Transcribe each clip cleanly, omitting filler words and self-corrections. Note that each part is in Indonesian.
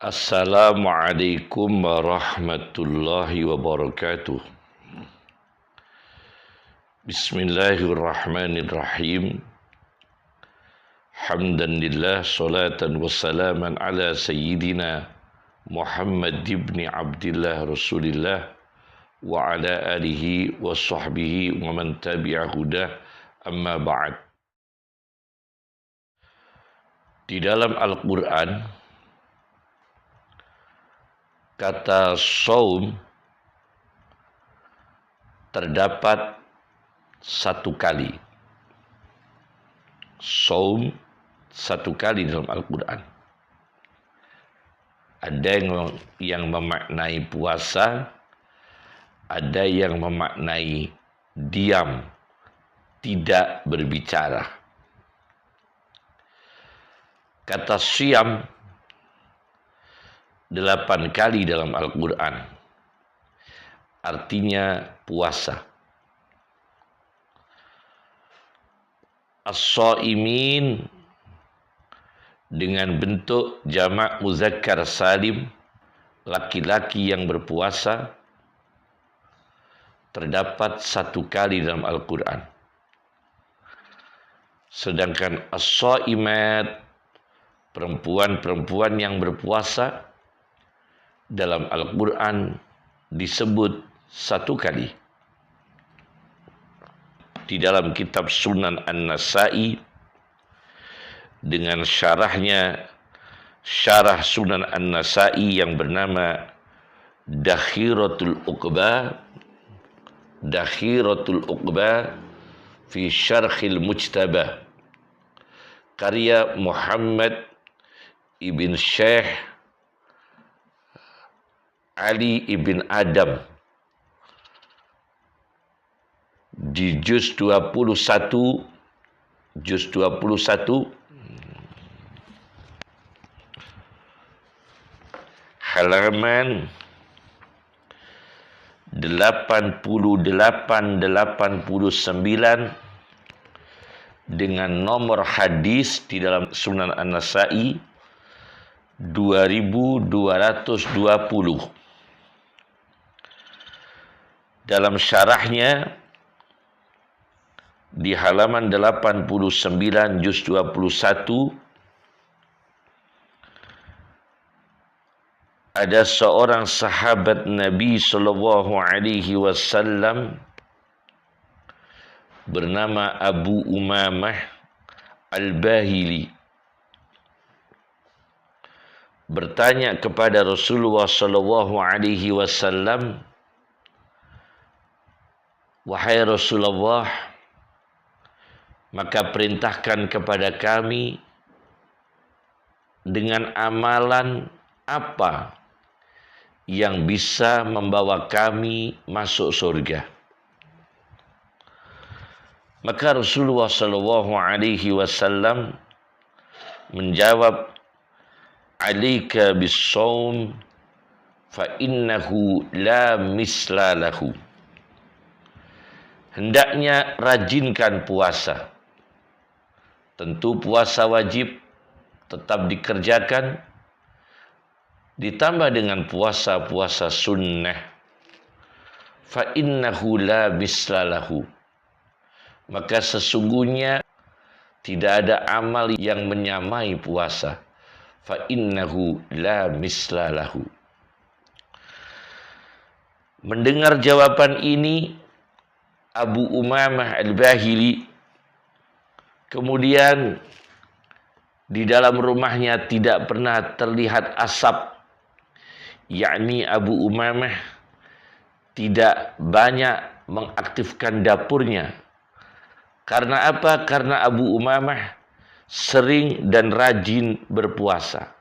Assalamualaikum warahmatullahi wabarakatuh. Bismillahirrahmanirrahim. Hamdan lillah, salatan wassalaman ala sayyidina Muhammad ibn Abdillah Rasulillah wa ala alihi wa sahbihi wa man tabi'a hudah, amma ba'd. Di dalam Al-Quran, kata saum terdapat satu kali. Saum satu kali dalam Al-Quran. Ada yang memaknai puasa, ada yang memaknai diam, tidak berbicara. Kata siyam 8 kali dalam Al-Quran, artinya puasa. As-shaimin dengan bentuk jamak muzakkar salim, laki-laki yang berpuasa, terdapat satu kali dalam Al-Quran. Sedangkan as-shaimat, perempuan-perempuan yang berpuasa, dalam Al-Quran disebut satu kali. Di dalam kitab Sunan An-Nasa'i dengan syarah Sunan An-Nasa'i yang bernama Dakhiratul Uqba fi Syarhil Mujtabah, karya Muhammad ibn Syekh Ali ibn Adam, di juz 21 halaman 88-89 dengan nomor hadis di dalam Sunan An-Nasa'i 2220. Dalam syarahnya di halaman 89 juz 21, ada seorang sahabat Nabi sallallahu alaihi wasallam bernama Abu Umamah Al-Bahili bertanya kepada Rasulullah sallallahu alaihi wasallam, "Wahai Rasulullah, maka perintahkan kepada kami dengan amalan apa yang bisa membawa kami masuk surga." Maka Rasulullah sallallahu alaihi wasallam menjawab, "Alaika bis-shaum fa innahu la misla lahu." Hendaknya rajinkan puasa. Tentu puasa wajib tetap dikerjakan, ditambah dengan puasa-puasa sunnah. Fa innahu la mislalahu. Maka sesungguhnya tidak ada amal yang menyamai puasa. Fa innahu la mislalahu. Mendengar jawaban ini, Abu Umamah Al-Bahili kemudian di dalam rumahnya tidak pernah terlihat asap, yakni Abu Umamah tidak banyak mengaktifkan dapurnya Karena apa? Karena Abu Umamah sering dan rajin berpuasa,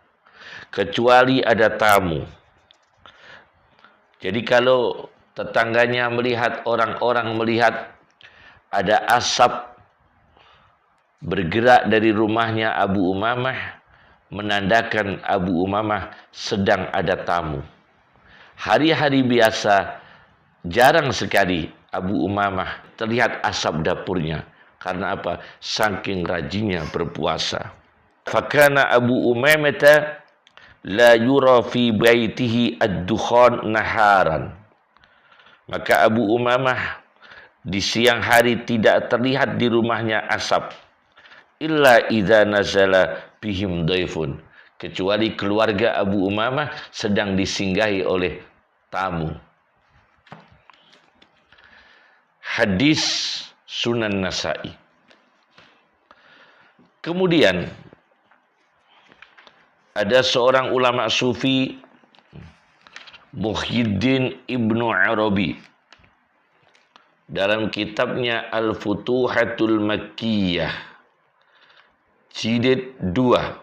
kecuali ada tamu. Jadi kalau tetangganya melihat, orang-orang melihat ada asap bergerak dari rumahnya Abu Umamah, menandakan Abu Umamah sedang ada tamu. Hari-hari biasa jarang sekali Abu Umamah terlihat asap dapurnya. Karena apa? Saking rajinnya berpuasa. Fakana Abu Umamah la yura fi baitihi ad-dukhan naharan. Maka Abu Umamah di siang hari tidak terlihat di rumahnya asap. Illa idza nazala bihim daifun. Kecuali keluarga Abu Umamah sedang disinggahi oleh tamu. Hadis Sunan Nasa'i. Kemudian ada seorang ulama sufi, Muhyiddin Ibnu Arabi, dalam kitabnya Al-Futuhatul Makkiyah, jilid 2,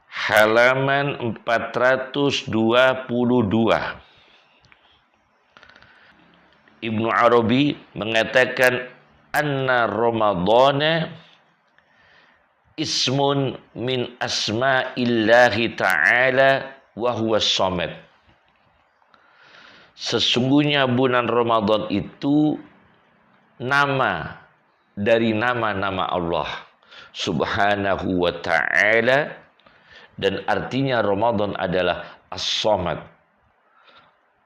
halaman 422. Ibnu Arabi mengatakan anna Ramadhana ismun min asma'illahi ta'ala wa huwa samad. Sesungguhnya bulan Ramadan itu nama dari nama-nama Allah Subhanahu wa ta'ala, dan artinya Ramadan adalah As-Samad,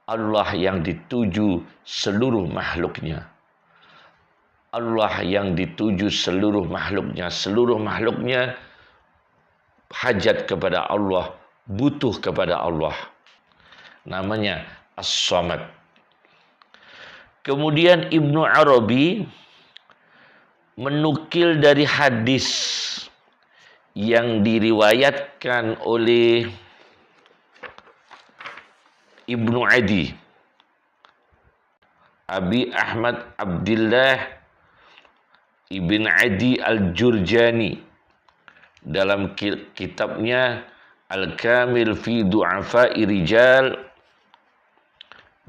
Allah yang dituju seluruh makhluknya. Allah yang dituju seluruh makhluknya. Seluruh makhluknya hajat kepada Allah, butuh kepada Allah. Namanya As-Samad. Kemudian Ibnu Arabi menukil dari hadis yang diriwayatkan oleh Ibnu Adi, Abi Ahmad Abdullah Ibn Adi Al-Jurjani, dalam kitabnya Al-Kamil fi Du'afa'i Rijal,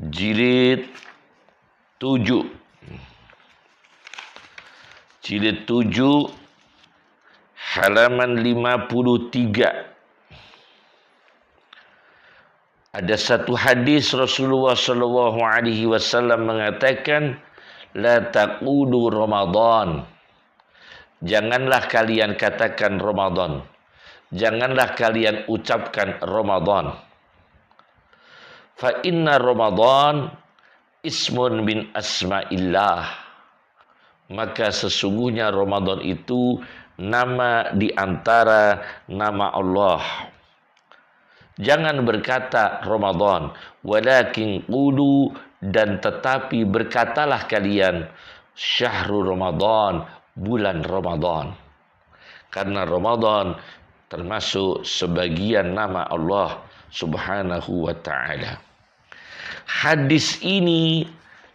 jilid 7. Jilid 7, halaman 53. Ada satu hadis Rasulullah sallallahu alaihi wasallam mengatakan, la taqulu Ramadan. Janganlah kalian katakan Ramadan. Janganlah kalian ucapkan Ramadan. Fa inna Ramadan ismun min asma'illah. Maka sesungguhnya Ramadan itu nama di antara nama Allah. Jangan berkata Ramadan, walakin qulu, dan tetapi berkatalah kalian syahrul Ramadan, bulan Ramadan. Karena Ramadan termasuk sebagian nama Allah Subhanahu wa ta'ala. Hadis ini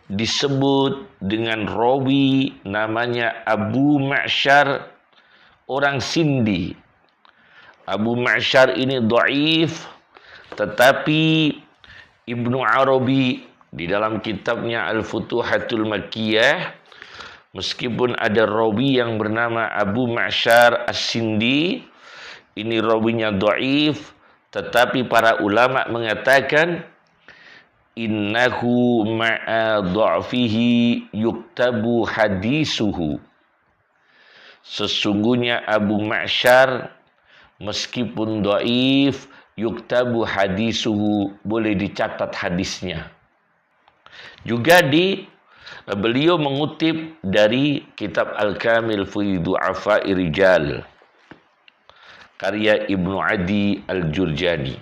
disebut dengan rawi namanya Abu Ma'syar, orang Sindi. Abu Ma'syar ini dhaif, tetapi Ibnu Arabi di dalam kitabnya Al-Futuhatul Makkiyah, meskipun ada rawi yang bernama Abu Ma'syar As-Sindi, ini rawinya dhaif, tetapi para ulama mengatakan innahu ma'a dha'fihi yuktabu hadisuhu. Sesungguhnya Abu Ma'syar meskipun dhaif, yuktabu hadisuhu, boleh dicatat hadisnya. Juga beliau mengutip dari kitab Al-Kamil fi Du'afa'i Rijal, karya Ibnu Adi Al-Jurjani.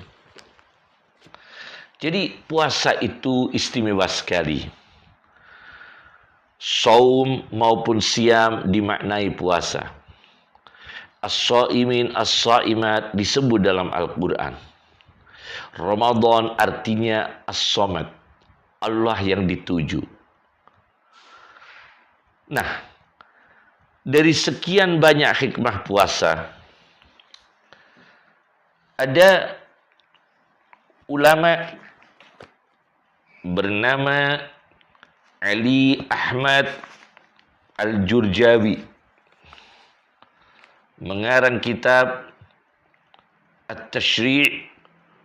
Jadi puasa itu istimewa sekali. Saum maupun siam dimaknai puasa. As-Saimin, As-Saimat disebut dalam Al-Quran. Ramadan artinya As-Samad, Allah yang dituju. Nah, dari sekian banyak hikmah puasa, ada ulama bernama Ali Ahmad Al-Jurjawi mengarang kitab At-Tashri'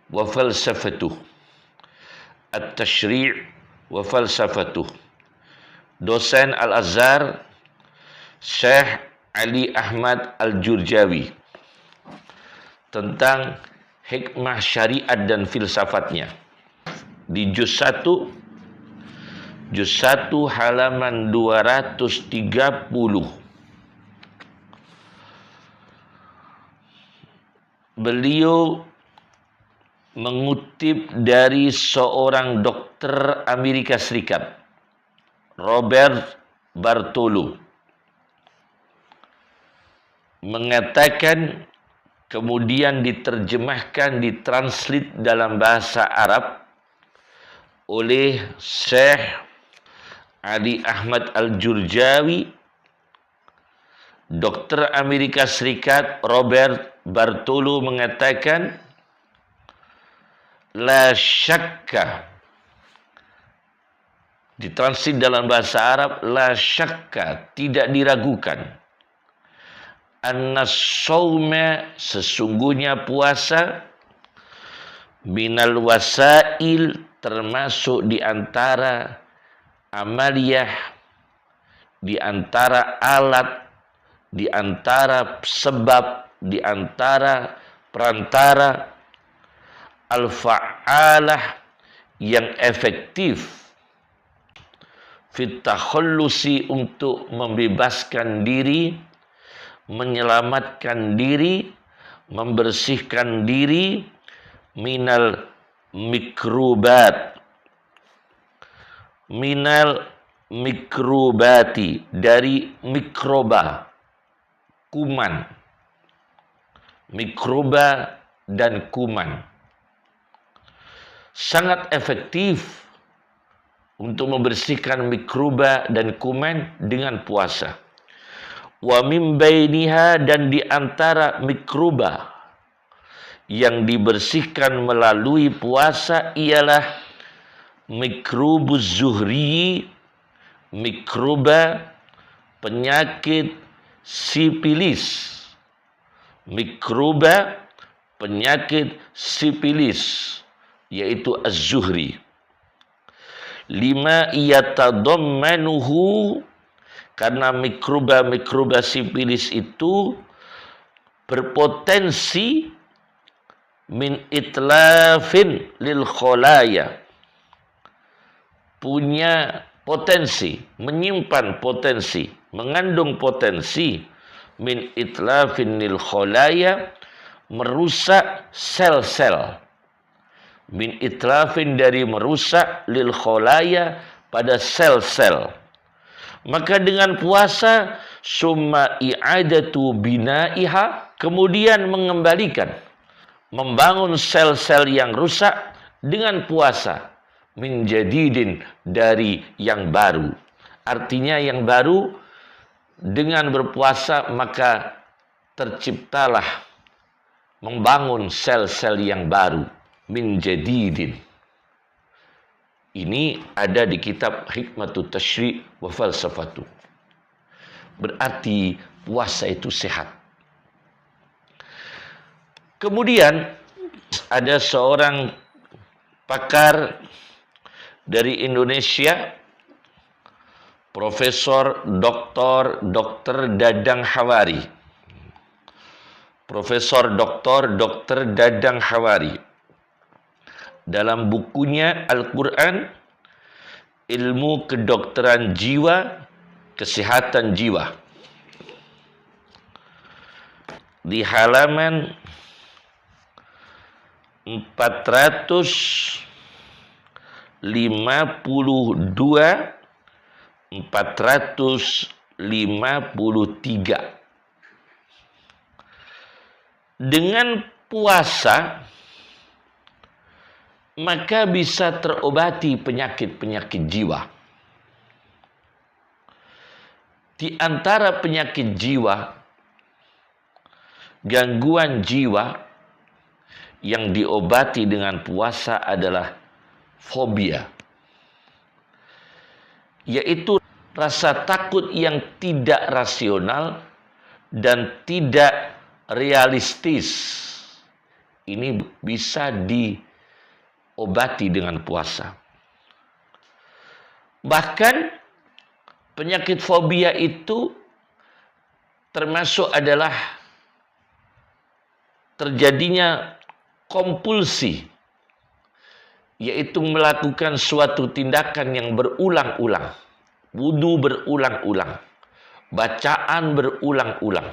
wa Falsafatuh. At-Tashri' wa Falsafatuh. Dosen Al-Azhar Syekh Ali Ahmad Al-Jurjawi tentang hikmah syariat dan filsafatnya. Di juz 1 halaman 230, beliau mengutip dari seorang dokter Amerika Serikat, Robert Bartolo, mengatakan, kemudian diterjemahkan, ditranslate dalam bahasa Arab oleh Syekh Ali Ahmad Al-Jurjawi, dokter Amerika Serikat Robert Bartolo mengatakan, la syakka, ditranslate dalam bahasa Arab, la syakka, tidak diragukan, anna shauma, sesungguhnya puasa, minal wasail, termasuk di antara amaliyah, di antara alat, di antara sebab, di antara perantara, al-fa'alah, yang efektif, fit takhallusi, untuk membebaskan diri, menyelamatkan diri, membersihkan diri, minal mikrobat, minal mikrobati, dari mikroba, kuman, mikroba dan kuman. Sangat efektif untuk membersihkan mikroba dan kuman dengan puasa. Wa min bainiha, dan di antara mikroba yang dibersihkan melalui puasa ialah mikrobus zuhri, mikroba penyakit sipilis, mikroba penyakit sipilis, yaitu az-zuhri. Lima yatadammanuhu, karena mikroba sipilis itu berpotensi min itlafin lil kholaya, punya potensi, menyimpan potensi, mengandung potensi, min itlafin lil kholaya, merusak sel-sel, min itlafin, dari merusak, lil kholaya, pada sel-sel. Maka dengan puasa, summa i'adatu binaiha, kemudian mengembalikan, membangun sel-sel yang rusak dengan puasa, min jadidin, dari yang baru. Artinya yang baru, dengan berpuasa maka terciptalah, membangun sel-sel yang baru, min jadidin. Ini ada di kitab Hikmatut Tashri' wa Falsafatuh. Berarti puasa itu sehat. Kemudian ada seorang pakar dari Indonesia, Profesor Dr. Dadang Hawari. Profesor Dr. Dadang Hawari, dalam bukunya Al-Quran, Ilmu Kedokteran Jiwa, Kesehatan Jiwa, di halaman 452, 453. Dengan puasa maka bisa terobati penyakit-penyakit jiwa. Di antara penyakit jiwa, gangguan jiwa yang diobati dengan puasa adalah fobia, yaitu rasa takut yang tidak rasional dan tidak realistis. Ini bisa diobati dengan puasa. Bahkan penyakit fobia itu termasuk adalah terjadinya kompulsi, yaitu melakukan suatu tindakan yang berulang-ulang, wudu berulang-ulang, bacaan berulang-ulang,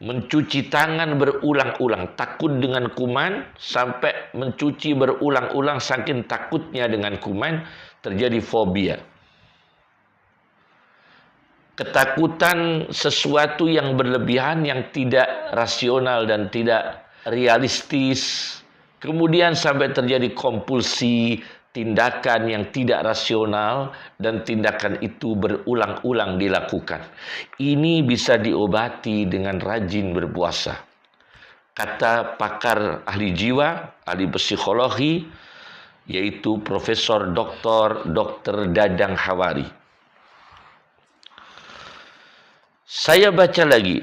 mencuci tangan berulang-ulang, takut dengan kuman sampai mencuci berulang-ulang, saking takutnya dengan kuman terjadi fobia. Ketakutan sesuatu yang berlebihan, yang tidak rasional dan tidak realistis, kemudian sampai terjadi kompulsi, tindakan yang tidak rasional, dan tindakan itu berulang-ulang dilakukan. Ini bisa diobati dengan rajin berpuasa. Kata pakar ahli jiwa, ahli psikologi, yaitu Profesor Dr. Dadang Hawari. Saya baca lagi.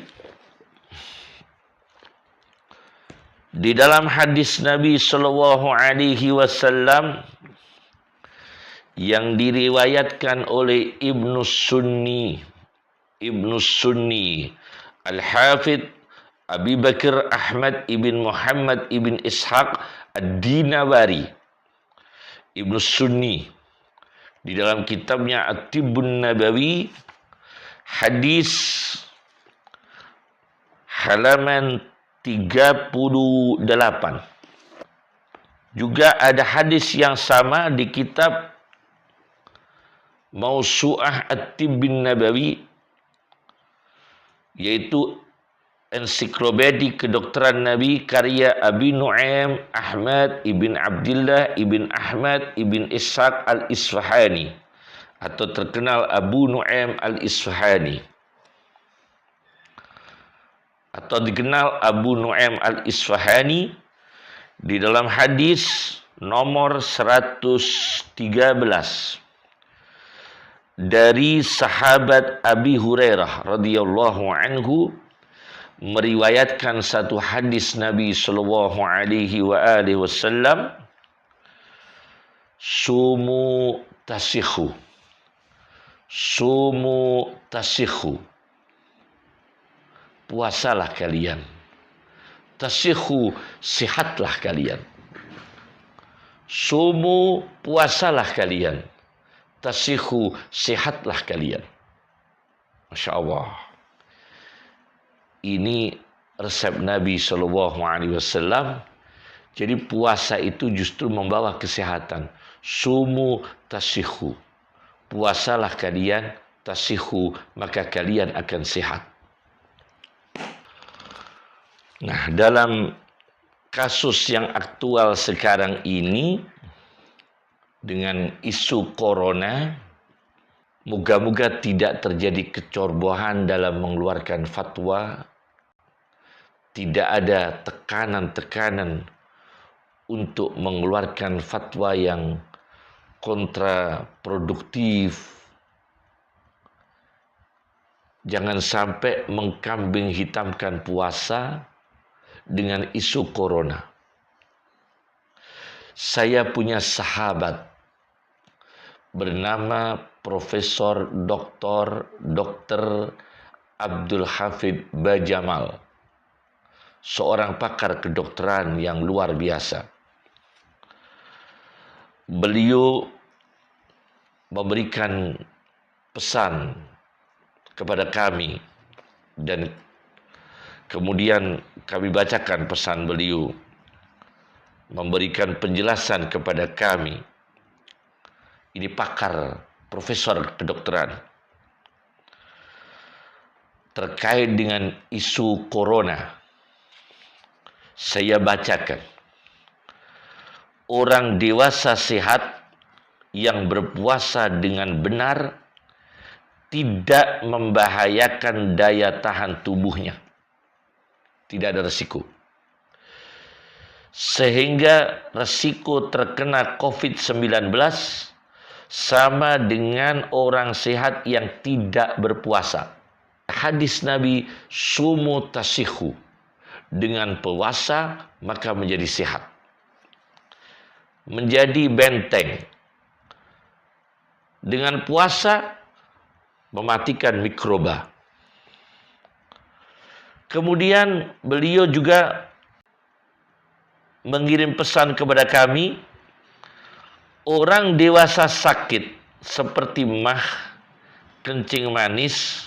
Di dalam hadis Nabi Shallallahu Alaihi Wasallam yang diriwayatkan oleh Ibnu Sunni Al-Hafidh Abi Bakr Ahmad ibn Muhammad ibn Ishaq Ad-Dinawari, Ibnu Sunni, di dalam kitabnya At-Tibbun Nabawi, hadis halaman 38. Juga ada hadis yang sama di kitab Mausu'ah At-Tibbin Nabawi, yaitu ensiklopedia kedokteran Nabi karya Abi Nu'aim Ahmad ibn Abdullah ibn Ahmad ibn Ishaq al-Isfahani, atau terkenal Abu Nu'aim al-Isfahani, atau dikenal Abu Nu'aim al-Isfahani, di dalam hadis nomor 113 dari sahabat Abi Hurairah radhiyallahu anhu, meriwayatkan satu hadis Nabi sallallahu alaihi wasallam, sumu tasikhu, puasalah kalian, tasikhu, sehatlah kalian. Sumu, puasalah kalian, tasikhu, sehatlah kalian. Masya Allah. Ini resep Nabi Shallallahu Alaihi Wasallam. Jadi puasa itu justru membawa kesehatan. Sumu tasikhu, puasalah kalian, tasikhu, maka kalian akan sehat. Nah, dalam kasus yang aktual sekarang ini dengan isu corona, moga-moga tidak terjadi kecerobohan dalam mengeluarkan fatwa, tidak ada tekanan-tekanan untuk mengeluarkan fatwa yang kontraproduktif. Jangan sampai mengkambing hitamkan puasa dengan isu corona. Saya punya sahabat bernama Profesor Dr. Abdul Hafid Bajamal, seorang pakar kedokteran yang luar biasa. Beliau memberikan pesan kepada kami, dan kemudian kami bacakan pesan beliau, memberikan penjelasan kepada kami. Ini pakar, profesor kedokteran, terkait dengan isu corona. Saya bacakan. orang dewasa sehat yang berpuasa dengan benar tidak membahayakan daya tahan tubuhnya. Tidak ada resiko. Sehingga resiko terkena COVID-19 sama dengan orang sehat yang tidak berpuasa. Hadis Nabi, sumu tasihu. Dengan puasa maka menjadi sehat. Menjadi benteng. Dengan puasa mematikan mikroba. Kemudian beliau juga mengirim pesan kepada kami, orang dewasa sakit seperti mah, kencing manis,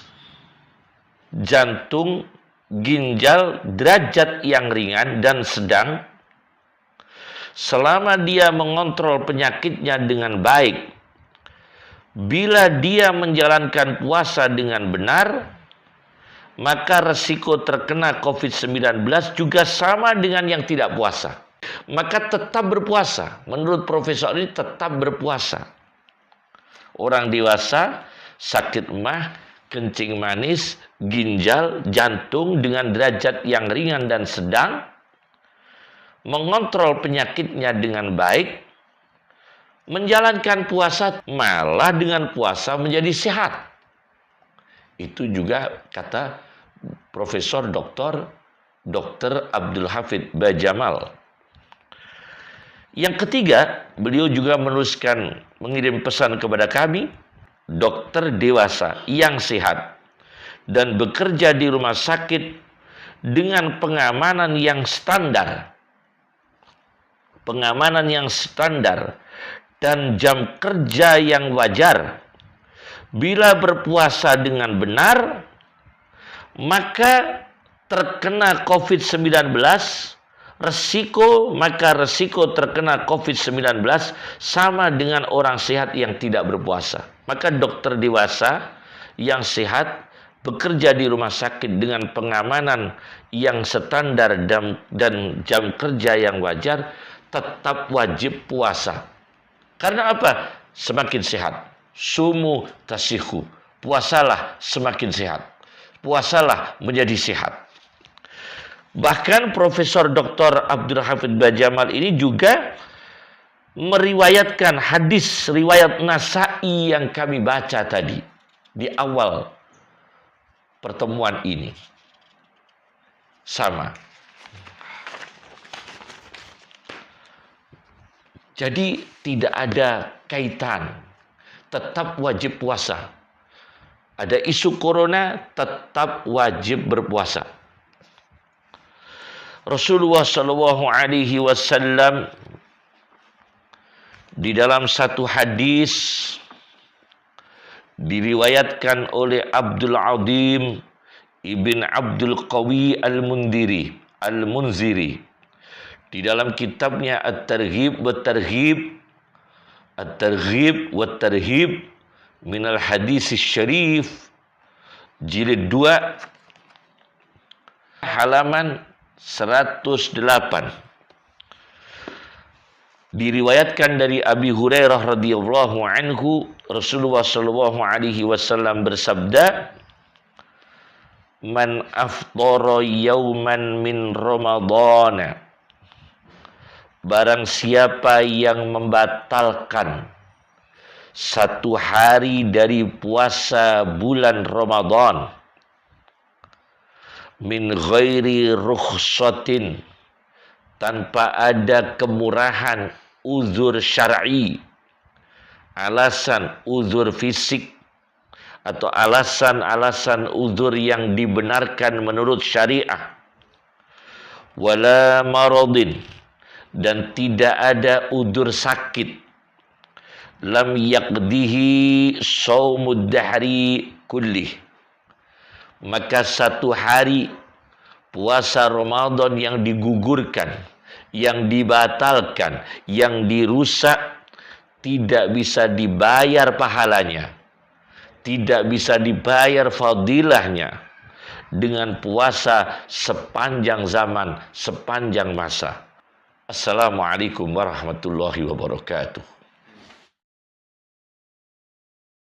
jantung, ginjal, derajat yang ringan dan sedang, selama dia mengontrol penyakitnya dengan baik, bila dia menjalankan puasa dengan benar, maka resiko terkena COVID-19 juga sama dengan yang tidak puasa. Maka tetap berpuasa. Menurut profesor ini tetap berpuasa. Orang dewasa, sakit mah, kencing manis, ginjal, jantung dengan derajat yang ringan dan sedang, mengontrol penyakitnya dengan baik, menjalankan puasa, malah dengan puasa menjadi sehat. Itu juga kata Profesor Dr. Abdul Hafid Bajamal. Yang ketiga, beliau juga menuliskan, mengirim pesan kepada kami, dokter dewasa yang sehat dan bekerja di rumah sakit dengan pengamanan yang standar. Pengamanan yang standar dan jam kerja yang wajar. Bila berpuasa dengan benar, maka terkena COVID-19, resiko terkena COVID-19 sama dengan orang sehat yang tidak berpuasa. Maka dokter dewasa yang sehat bekerja di rumah sakit dengan pengamanan yang standar dan jam kerja yang wajar, tetap wajib puasa. Karena apa? Semakin sehat. Sumu tasihu. Puasalah semakin sehat. Puasalah menjadi sehat. Bahkan Profesor Dr. Abdul Hafid Bajamal ini juga meriwayatkan hadis riwayat Nasa'i yang kami baca tadi di awal pertemuan ini. Sama. Jadi tidak ada kaitan, tetap wajib puasa. Ada isu corona, tetap wajib berpuasa. Rasulullah Shallallahu Alaihi Wasallam di dalam satu hadis diriwayatkan oleh Abdul Adim ibn Abdul Qawi Al-Munziri di dalam kitabnya At-Targhib wa Tarhib minal Hadis Syarif jilid 2 halaman 108. Diriwayatkan dari Abi Hurairah radhiyallahu anhu, Rasulullah sallallahu alaihi wasallam bersabda, "Man aftara yauman min Ramadhana." Barang siapa yang membatalkan satu hari dari puasa bulan Ramadan, min ghairi rukhsatin, tanpa ada kemurahan, uzur syar'i, alasan uzur fisik atau alasan-alasan uzur yang dibenarkan menurut syariah, wala maradin, dan tidak ada uzur sakit, lam yaqdihi shaumud dahri kullih, maka satu hari puasa Ramadan yang digugurkan, yang dibatalkan, yang dirusak, tidak bisa dibayar pahalanya, tidak bisa dibayar fadilahnya dengan puasa sepanjang zaman, sepanjang masa. Assalamualaikum warahmatullahi wabarakatuh.